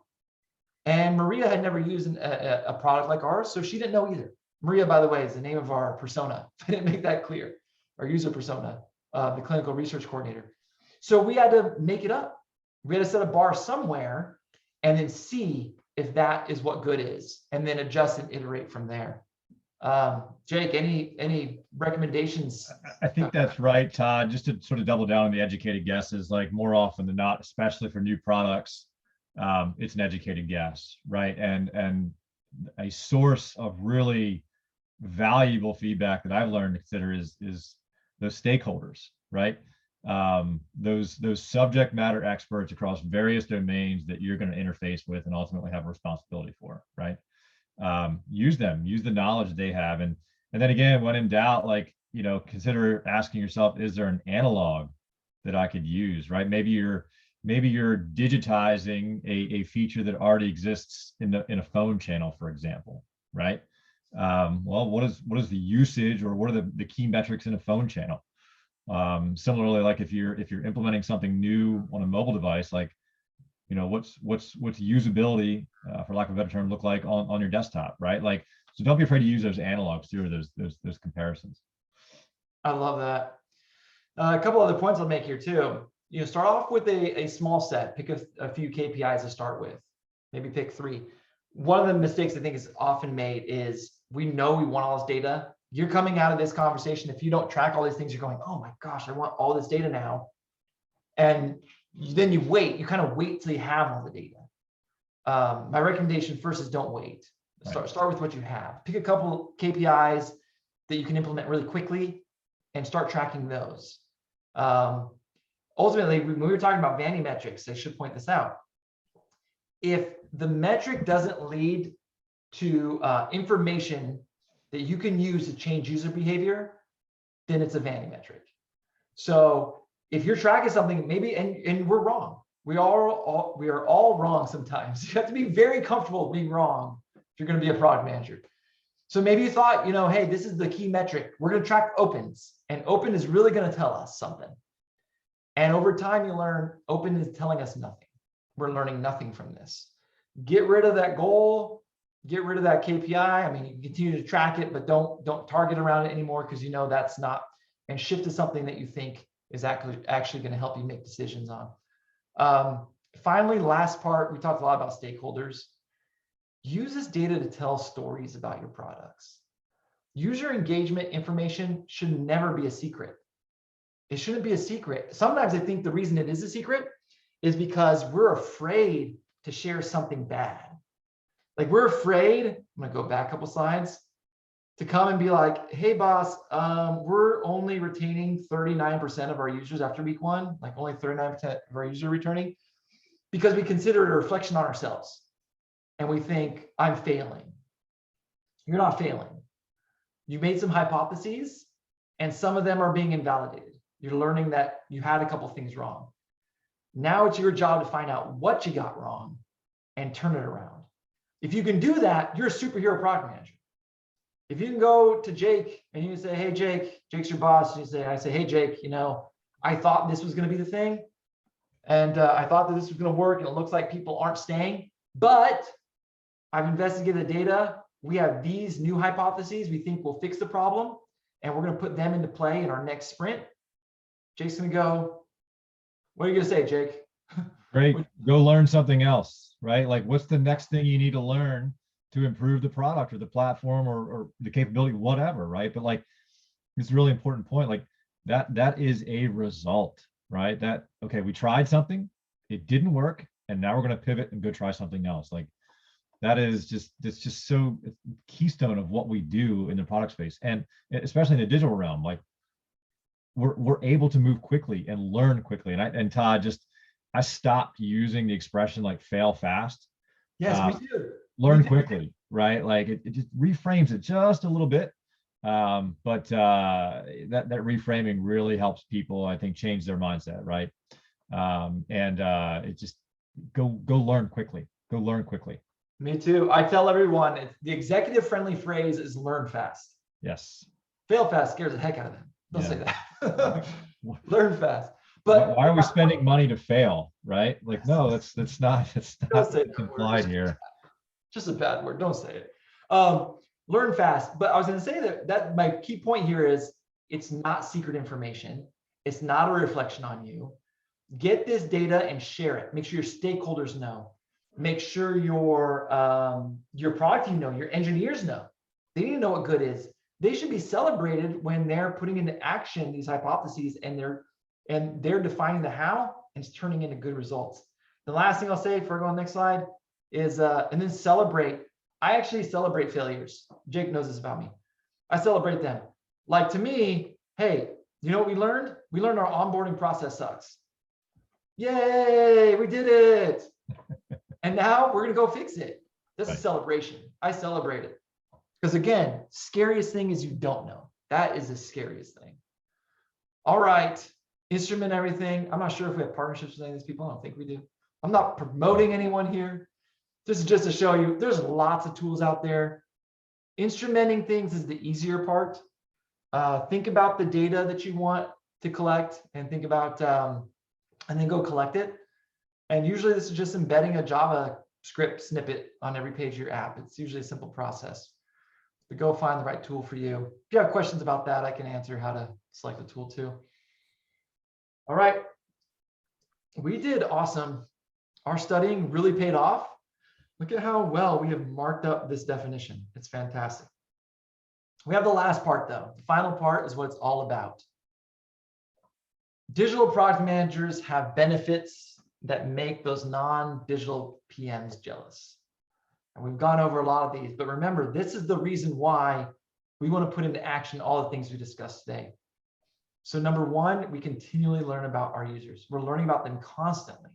And Maria had never used a product like ours, so she didn't know either. Maria, by the way, is the name of our persona. I didn't make that clear. Our user persona, the clinical research coordinator. So we had to make it up. We had to set a bar somewhere and then see if that is what good is, and then adjust and iterate from there. Jake, any recommendations? I think that's right, Todd. Just to sort of double down on the educated guesses, like more often than not, especially for new products, it's an educated guess, right? And a source of really valuable feedback that I've learned to consider is those stakeholders, right? Those subject matter experts across various domains that you're going to interface with and ultimately have a responsibility for, right? Use them, use the knowledge they have, and then again, when in doubt, like, you know, consider asking yourself, is there an analog that I could use, right? Maybe you're digitizing a feature that already exists in a phone channel, for example, right? Well, what is the usage, or what are the key metrics in a phone channel? Similarly, like if you're implementing something new on a mobile device, like, you know, what's usability, for lack of a better term, look like on your desktop, right? Like, so don't be afraid to use those analogs too, or those comparisons. I love that. A couple other points I'll make here too. You know, start off with a small set. Pick a few KPIs to start with. Maybe pick 3. One of the mistakes I think is often made is we know we want all this data. You're coming out of this conversation, if you don't track all these things, you're going, oh my gosh, I want all this data now. And then you kind of wait till you have all the data. My recommendation first is don't wait. Start with what you have. Pick a couple KPIs that you can implement really quickly and start tracking those. Ultimately, when we were talking about vanity metrics, I should point this out. If the metric doesn't lead to information that you can use to change user behavior, then it's a vanity metric. So if you're tracking something, maybe, and we're wrong. We are all wrong sometimes. You have to be very comfortable being wrong if you're going to be a product manager. So maybe you thought, hey, this is the key metric. We're going to track opens, and open is really going to tell us something. And over time, you learn open is telling us nothing. We're learning nothing from this. Get rid of that goal. Get rid of that KPI. I mean, you can continue to track it, but don't target around it anymore, because that's not, and shift to something that you think is actually going to help you make decisions on. Finally, last part, we talked a lot about stakeholders. Use this data to tell stories about your products. User engagement information should never be a secret. It shouldn't be a secret. Sometimes I think the reason it is a secret is because we're afraid to share something bad. Like, we're afraid, I'm gonna go back a couple slides, to come and be like, hey boss, we're only retaining 39% of our users after week 1, like only 39% of our users are returning, because we consider it a reflection on ourselves. And we think, I'm failing. You're not failing. You made some hypotheses, and some of them are being invalidated. You're learning that you had a couple things wrong. Now it's your job to find out what you got wrong and turn it around. If you can do that, you're a superhero product manager. If you can go to Jake and you say, hey, Jake, Jake's your boss. And I say, hey, Jake, I thought this was going to be the thing. And I thought that this was going to work. And it looks like people aren't staying. But I've investigated the data. We have these new hypotheses we think will fix the problem. And we're going to put them into play in our next sprint. Jake's going to go, what are you going to say, Jake? Great. Go learn something else, right? Like, what's the next thing you need to learn to improve the product or the platform or the capability, whatever, right? But like, it's a really important point. Like, that is a result, right? Okay, we tried something, it didn't work, and now we're going to pivot and go try something else. Like, it's just so keystone of what we do in the product space, and especially in the digital realm. Like, we're able to move quickly and learn quickly. And Todd, I stopped using the expression like fail fast. Yes, me too. Learn quickly, right? Like, it just reframes it just a little bit. But that reframing really helps people, I think, change their mindset, right? It just go learn quickly. Go learn quickly. Me too. I tell everyone, the executive friendly phrase is learn fast. Yes. Fail fast scares the heck out of them. Don't say that. Learn fast. But why are we spending money to fail, right? Like, no, that's not implied here. Just a bad word. Don't say it. Learn fast. But I was going to say that my key point here is it's not secret information. It's not a reflection on you. Get this data and share it. Make sure your stakeholders know. Make sure your product team know, your engineers know. They need to know what good is. They should be celebrated when they're putting into action these hypotheses and they're defining the how and it's turning into good results. The last thing I'll say before I go on the next slide is, and then celebrate. I actually celebrate failures. Jake knows this about me. I celebrate them. Like, to me, hey, you know what we learned? We learned our onboarding process sucks. Yay, we did it. And now we're going to go fix it. This is celebration. I celebrate it. Because again, scariest thing is you don't know. That is the scariest thing. All right. Instrument everything. I'm not sure if we have partnerships with any of these people. I don't think we do. I'm not promoting anyone here. This is just to show you there's lots of tools out there. Instrumenting things is the easier part. Think about the data that you want to collect and think about, and then go collect it. And usually this is just embedding a JavaScript snippet on every page of your app. It's usually a simple process. But go find the right tool for you. If you have questions about that, I can answer how to select the tool too. All right. We did awesome. Our studying really paid off. Look at how well we have marked up this definition. It's fantastic. We have the last part though. The final part is what it's all about. Digital product managers have benefits that make those non-digital PMs jealous. And we've gone over a lot of these, but remember, this is the reason why we want to put into action all the things we discussed today. So number one, we continually learn about our users. We're learning about them constantly.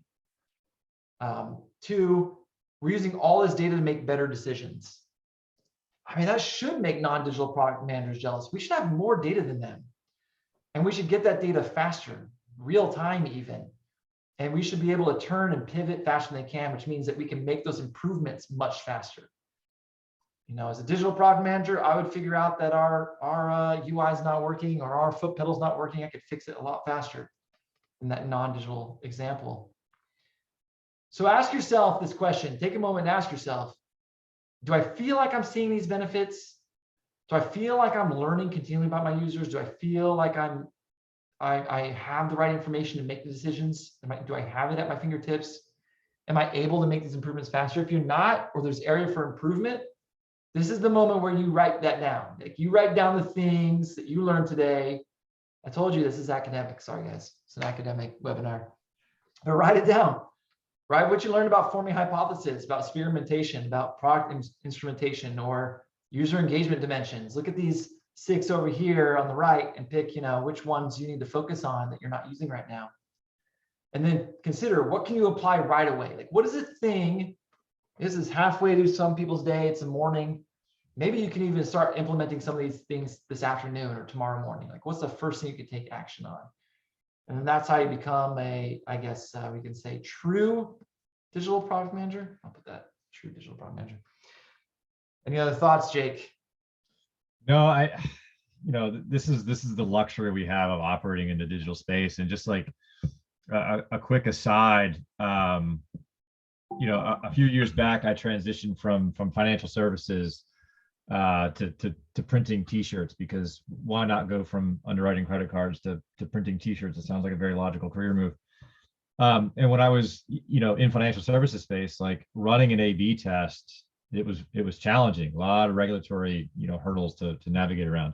Two, we're using all this data to make better decisions. I mean, that should make non-digital product managers jealous. We should have more data than them. And we should get that data faster, real time even. And we should be able to turn and pivot faster than they can, which means that we can make those improvements much faster. You know, as a digital product manager, I would figure out that our UI is not working or our foot pedal is not working. I could fix it a lot faster in that non-digital example. So ask yourself this question. Take a moment and ask yourself, do I feel like I'm seeing these benefits? Do I feel like I'm learning continually about my users? Do I feel like I have the right information to make the decisions? Do I have it at my fingertips? Am I able to make these improvements faster? If you're not, or there's area for improvement, this is the moment where you write that down. Like, you write down the things that you learned today. I told you this is academic. Sorry, guys. It's an academic webinar. But write it down. Write what you learned about forming hypotheses, about experimentation, about product instrumentation, or user engagement dimensions. Look at these 6 over here on the right and pick, which ones you need to focus on that you're not using right now. And then consider, what can you apply right away? Like, what is a thing? This is halfway through some people's day. It's the morning. Maybe you can even start implementing some of these things this afternoon or tomorrow morning. Like, what's the first thing you could take action on? And then that's how you become we can say true digital product manager. I'll put that, true digital product manager. Any other thoughts, Jake? No, this is the luxury we have of operating in the digital space. And just like a quick aside, a few years back, I transitioned from financial services to printing T-shirts, because why not go from underwriting credit cards to printing T-shirts? It sounds like a very logical career move. And when I was, in financial services space, like running an A/B test, it was challenging. A lot of regulatory, hurdles to navigate around.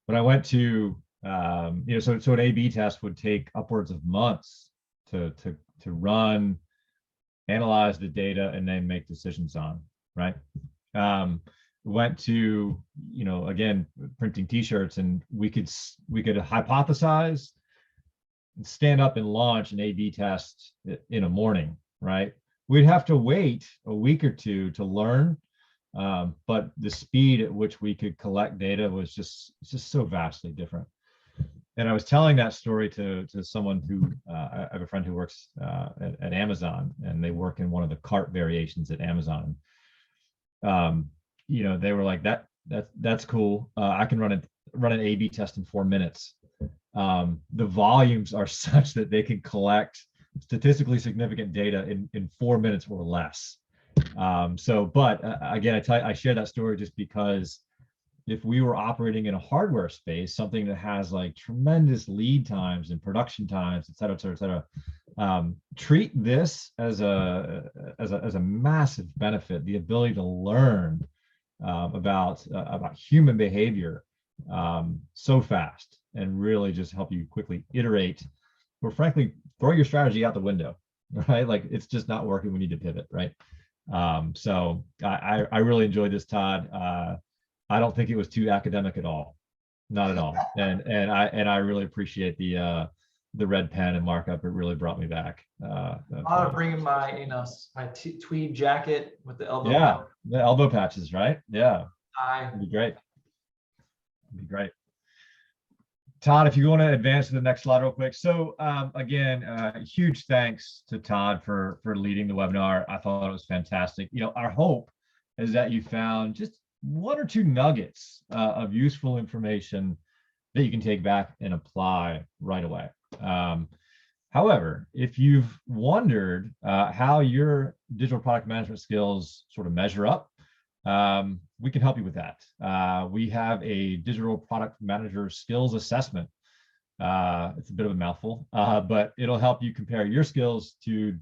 But I went to, so an A/B test would take upwards of months to run, analyze the data, and then make decisions on, right? Went to, again, printing T-shirts, and we could hypothesize and stand up and launch an A/B test in a morning, right? We'd have to wait a week or two to learn, but the speed at which we could collect data was just so vastly different. And I was telling that story to someone who I have a friend who works at Amazon, and they work in one of the cart variations at Amazon. They were like, that's cool. I can run an A/B test in 4 minutes. The volumes are such that they can collect statistically significant data in 4 minutes or less. But again, I share that story just because if we were operating in a hardware space, something that has like tremendous lead times and production times, et cetera, et cetera, et cetera, treat this as a massive benefit. The ability to learn about human behavior so fast, and really just help you quickly iterate, or frankly, throw your strategy out the window, right? Like, it's just not working. We need to pivot, right? So I really enjoyed this, Todd. I don't think it was too academic at all, not at all. And I really appreciate the red pen and markup. It really brought me back. I'm bringing my my tweed jacket with the elbow. Yeah, the elbow patches, right? Yeah, it'd be great. It'd be great. Todd, if you want to advance to the next slide real quick. So again, huge thanks to Todd for leading the webinar. I thought it was fantastic. Our hope is that you found just 1 or 2 nuggets of useful information that you can take back and apply right away. However, if you've wondered how your digital product management skills sort of measure up, we can help you with that. We have a digital product manager skills assessment. It's a bit of a mouthful, but it'll help you compare your skills to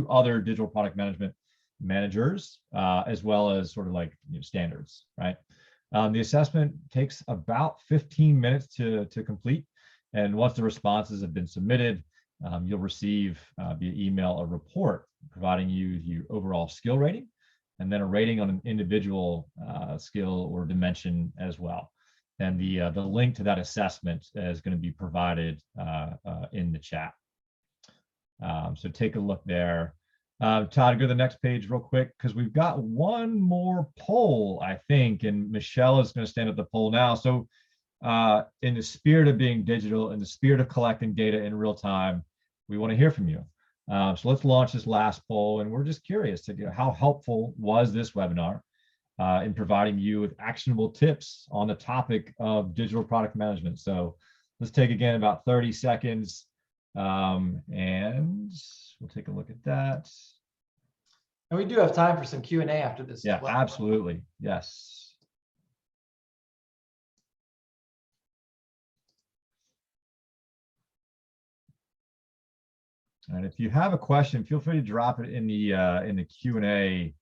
other digital product management managers, as well as sort of like standards, right? The assessment takes about 15 minutes to complete, and once the responses have been submitted, you'll receive via email a report providing you your overall skill rating, and then a rating on an individual skill or dimension as well. And the link to that assessment is going to be provided in the chat. So take a look there. Todd, go to the next page real quick, because we've got one more poll, I think, and Michelle is going to stand at the poll now. So in the spirit of being digital, in the spirit of collecting data in real time, we want to hear from you. So let's launch this last poll, and we're just curious to how helpful was this webinar in providing you with actionable tips on the topic of digital product management. So let's take again about 30 seconds, and we'll take a look at that. And we do have time for some Q&A after this. Yeah, as well. absolutely. Yes. And if you have a question, feel free to drop it in the Q&A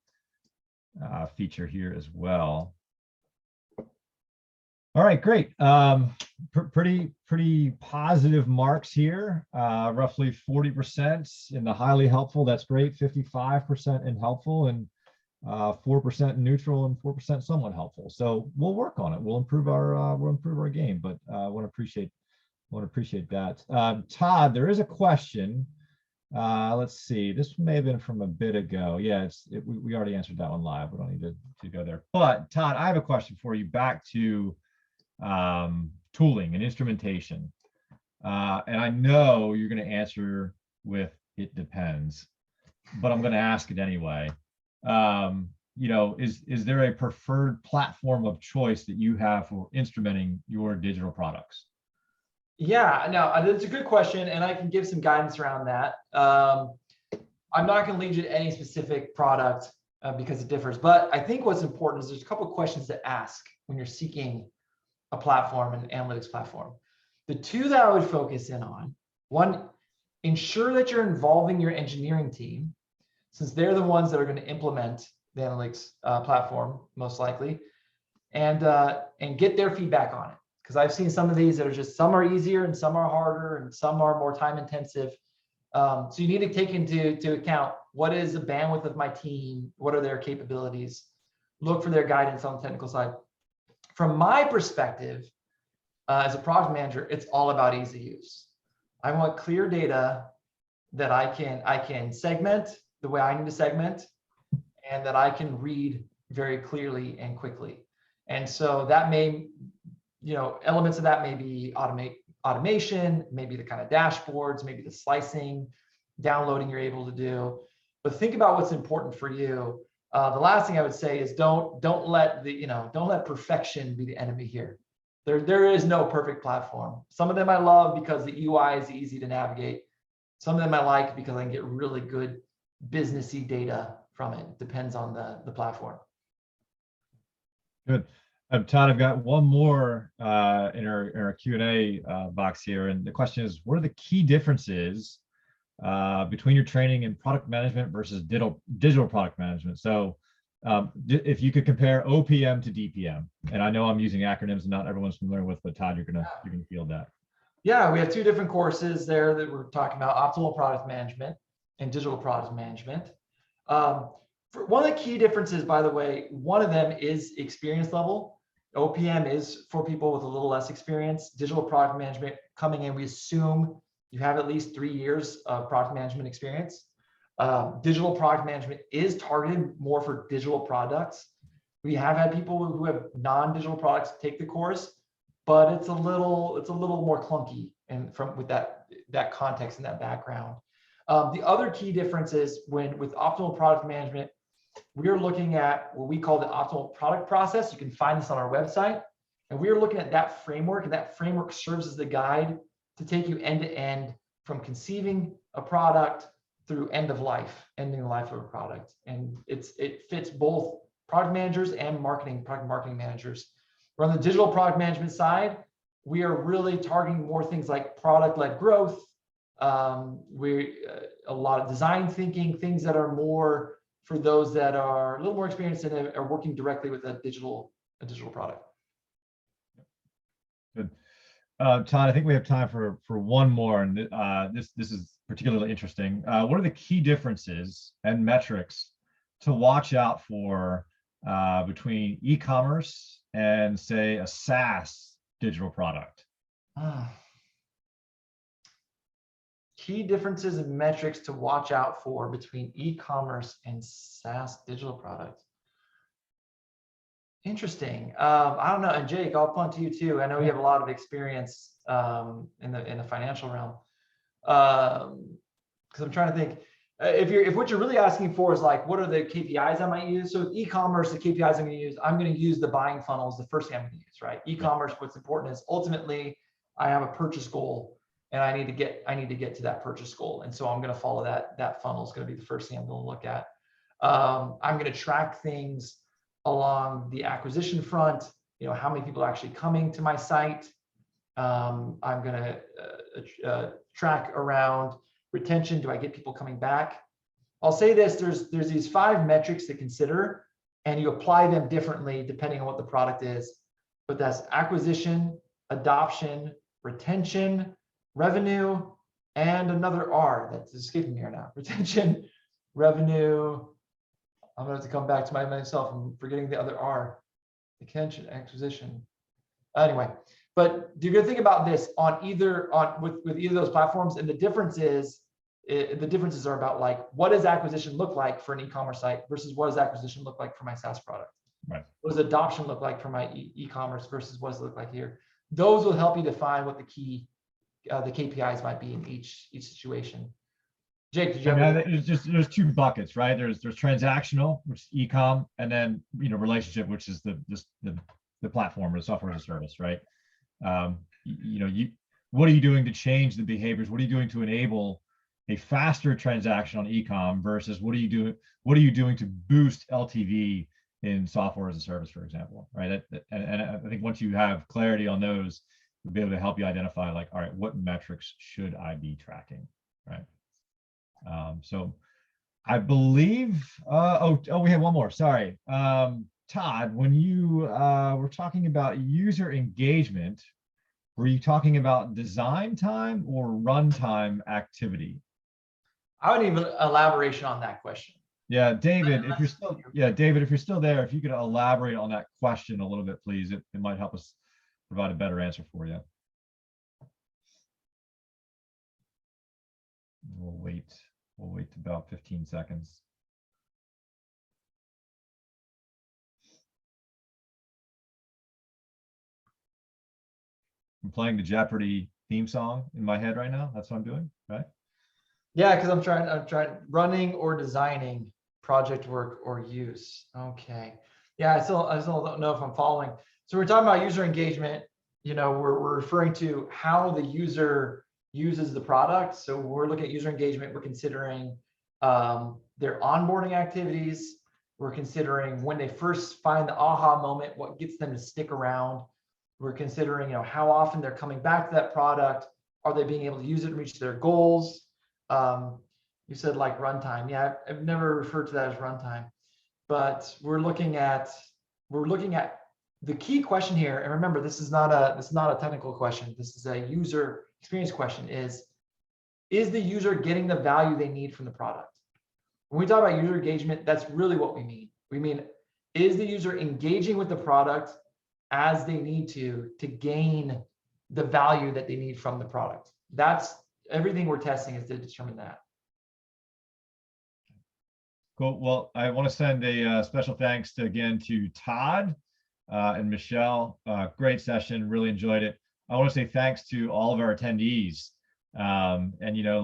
feature here as well. All right, great. Pretty positive marks here. Roughly 40% in the highly helpful. That's great. 55% in helpful, and 4% neutral, and 4% somewhat helpful. So we'll work on it. We'll improve our game. But I want to appreciate that. Todd, there is a question. Let's see. This may have been from a bit ago. Yeah, we already answered that one live. We don't need to go there. But Todd, I have a question for you. Back to tooling and instrumentation, and I know you're going to answer with "it depends," but I'm going to ask it anyway. Is there a preferred platform of choice that you have for instrumenting your digital products? Yeah, no, it's a good question, and I can give some guidance around that. I'm not going to lead you to any specific product because it differs, but I think what's important is there's a couple of questions to ask when you're seeking a platform, an analytics platform. The two that I would focus in on: one, ensure that you're involving your engineering team, since they're the ones that are going to implement the analytics platform most likely, and get their feedback on it. Because I've seen some of these that are just, some are easier and some are harder and some are more time intensive. So you need to take into account, what is the bandwidth of my team? What are their capabilities? Look for their guidance on the technical side. From my perspective, as a product manager, it's all about ease of use. I want clear data that I can segment the way I need to segment, and that I can read very clearly and quickly. And so that may, elements of that may be automation, maybe the kind of dashboards, maybe the slicing, downloading you're able to do. But think about what's important for you. The last thing I would say is don't let perfection be the enemy here. There is no perfect platform. Some of them I love because the UI is easy to navigate. Some of them I like because I can get really good businessy data from it. Depends on the platform. Good. Todd, I've got one more in our Q&A box here, and the question is: what are the key differences between your training in product management versus digital product management? So if you could compare OPM to DPM, and I know I'm using acronyms and not everyone's familiar with, but Todd, you're gonna field that. Yeah, we have two different courses there that we're talking about: optimal product management and digital product management. One of the key differences, by the way, one of them is experience level. OPM is for people with a little less experience. Digital product management, coming in, we assume you have at least 3 years of product management experience. Digital product management is targeted more for digital products. We have had people who have non-digital products take the course, but it's a little more clunky, and with that context and that background. The other key difference is with optimal product management, we are looking at what we call the optimal product process. You can find this on our website. And we are looking at that framework, and that framework serves as the guide to take you end to end from conceiving a product through ending the life of a product. And it fits both product managers and product marketing managers. We're on the digital product management side. We are really targeting more things like product-led growth. A lot of design thinking, things that are more for those that are a little more experienced and are working directly with a digital product. Good. Todd, I think we have time for one more, and this is particularly interesting. What are the key differences and metrics to watch out for between e-commerce and say a SaaS digital product? Key differences and metrics to watch out for between e-commerce and SaaS digital products. Interesting. I don't know. And Jake, I'll punt to you too. I know you have a lot of experience in the financial realm. Because I'm trying to think. If what you're really asking for is like, what are the KPIs I might use? So with e-commerce, the KPIs I'm going to use the buying funnel is the first thing I'm going to use, right? E-commerce, what's important is ultimately I have a purchase goal and I need to get to that purchase goal. And so I'm going to follow that funnel is going to be the first thing I'm going to look at. I'm going to track things along the acquisition front, how many people are actually coming to my site. I'm going to track around retention. Do I get people coming back? I'll say this, there's these 5 metrics to consider, and you apply them differently depending on what the product is. But that's acquisition, adoption, retention, revenue, and another R that's escaping me here now. Retention, revenue. I'm gonna have to come back to myself. I'm forgetting the other R. Retention, acquisition. Anyway, but you're gonna think about this with either of those platforms, and the differences are about like, what does acquisition look like for an e-commerce site versus what does acquisition look like for my SaaS product? Right. What does adoption look like for my e-commerce versus what does it look like here? Those will help you define what the KPIs might be in each situation. Jake, did you have there's 2 buckets, right? There's transactional, which is e-com, and then relationship, which is the platform or the software as a service, right? What are you doing to change the behaviors? What are you doing to enable a faster transaction on e-com versus what are you doing to boost LTV in software as a service, for example, right? And I think once you have clarity on those, we'll be able to help you identify like, all right, what metrics should I be tracking, right? So I believe, we have one more, sorry. Todd, when you were talking about user engagement, were you talking about design time or runtime activity? I would need an elaboration on that question. Yeah, David, if you're still there, if you could elaborate on that question a little bit, please, it might help us provide a better answer for you. We'll wait about 15 seconds. I'm playing the Jeopardy theme song in my head right now. That's what I'm doing, right? Yeah, because I'm trying running or designing project work or use. Okay. Yeah, I still don't know if I'm following. So we're talking about user engagement. We're referring to how the user uses the product. So we're looking at user engagement. We're considering their onboarding activities. We're considering when they first find the aha moment, what gets them to stick around. We're considering, how often they're coming back to that product. Are they being able to use it and reach their goals? You said like runtime. Yeah, I've never referred to that as runtime, but we're looking at the key question here. And remember, this is not a technical question. This is a user experience question. Is the user getting the value they need from the product? When we talk about user engagement, that's really what we mean. We mean, is the user engaging with the product as they need to gain the value that they need from the product? That's everything we're testing is to determine that. Cool. Well, I want to send a special thanks again to Todd and Michelle. Great session. Really enjoyed it. I want to say thanks to all of our attendees. And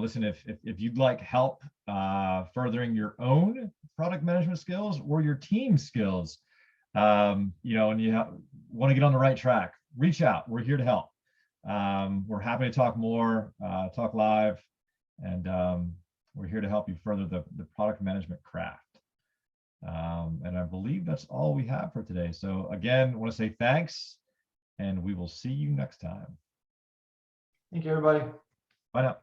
listen, if you'd like help furthering your own product management skills or your team skills, and you want to get on the right track, reach out. We're here to help. We're happy to talk more, talk live, and we're here to help you further the product management craft. And I believe that's all we have for today. So again, I want to say thanks, and we will see you next time. Thank you, everybody. Bye now.